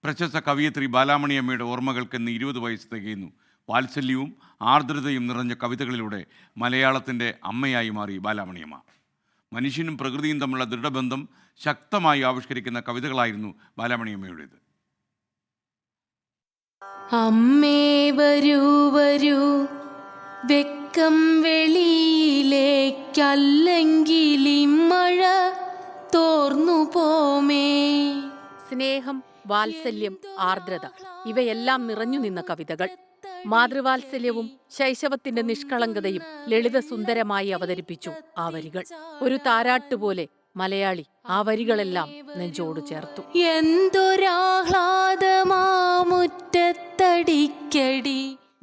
പ്രശസ്ത കവയിത്രി ബാലാമണിയമ്മയുടെ ഓർമ്മകൾക്ക് ഇന്ന് 20 വയസ്സ് തികയുന്നു. വാത്സല്യവും ആർദ്രതയും നിറഞ്ഞ കവിതകളിലൂടെ മലയാളത്തിൻ്റെ അമ്മയായി മാറി ബാലാമണിയമ്മ. മനുഷ്യനും പ്രകൃതിയും തമ്മിലുള്ള ദൃഢബന്ധം ശക്തമായി ആവിഷ്കരിക്കുന്ന കവിതകളായിരുന്നു ബാലാമണിയമ്മയുടേത്. അമ്മേ വരൂ വരൂ, വെക്കം വെളിയിലേക്കല്ലെങ്കിൽ മഴ തോർന്നു പോമേ. സ്നേഹം, വാത്സല്യം, ആർദ്രത ഇവയെല്ലാം നിറഞ്ഞു നിന്ന കവിതകൾ. മാതൃവാത്സല്യവും ശൈശവത്തിന്റെ നിഷ്കളങ്കതയും ലളിതസുന്ദരമായി അവതരിപ്പിച്ചു ആ വരികൾ. ഒരു താരാട്ടുപോലെ മലയാളി ആ വരികളെല്ലാം നെഞ്ചോട് ചേർത്തു. എന്തൊരാഹ്ലാദമാമുറ്റത്തടിക്കടി.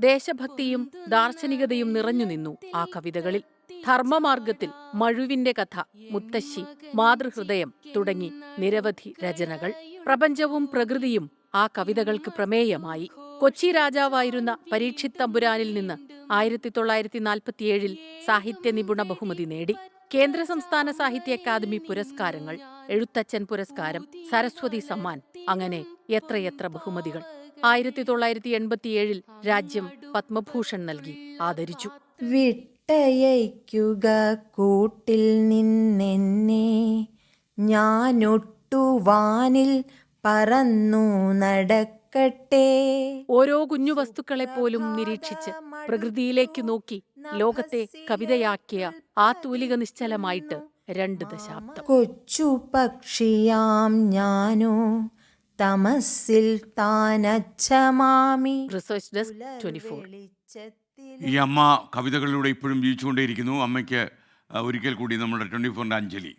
ദേശഭക്തിയും ദാർശനികതയും നിറഞ്ഞു നിന്നു ആ കവിതകളിൽ. ധർമ്മമാർഗത്തിൽ, മഴുവിന്റെ കഥ, മുത്തശ്ശി, മാതൃഹൃദയം തുടങ്ങി നിരവധി രചനകൾ. പ്രപഞ്ചവും പ്രകൃതിയും ആ കവിതകൾക്ക് പ്രമേയമായി. കൊച്ചി രാജാവായിരുന്ന പരീക്ഷിത് തമ്പുരാനിൽ നിന്ന് 1947 സാഹിത്യ നിപുണ ബഹുമതി നേടി. കേന്ദ്ര സംസ്ഥാന സാഹിത്യ അക്കാദമി പുരസ്കാരങ്ങൾ, എഴുത്തച്ഛൻ പുരസ്കാരം, സരസ്വതി സമ്മാൻ, അങ്ങനെ എത്രയെത്ര ബഹുമതികൾ. 1987 രാജ്യം പത്മഭൂഷൺ നൽകി ആദരിച്ചു. വിട്ടയയ്ക്കുക കൂട്ടിൽ നിന്നെന്നെ, ഞാനൊട്ടു വാനിൽ പറന്നു നടക്കട്ടെ. ഓരോ കുഞ്ഞു വസ്തുക്കളെപ്പോലും നിരീക്ഷിച്ച് പ്രകൃതിയിലേക്ക് നോക്കി ലോകത്തെ കവിതയാക്കിയ ആ തൂലിക നിശ്ചലമായിട്ട് 2 ദശാബ്ദം. കൊച്ചു പക്ഷിയാം ഞാനോ തമസിൽ താനച്ചമാമി. Research desk 24. ഈ അമ്മ കവിതകളിലൂടെ ഇപ്പോഴും ജീവിച്ചുകൊണ്ടേയിരിക്കുന്നു. അമ്മയ്ക്ക് ഒരിക്കൽ കൂടി നമ്മുടെ 24ന്റെ അഞ്ജലി.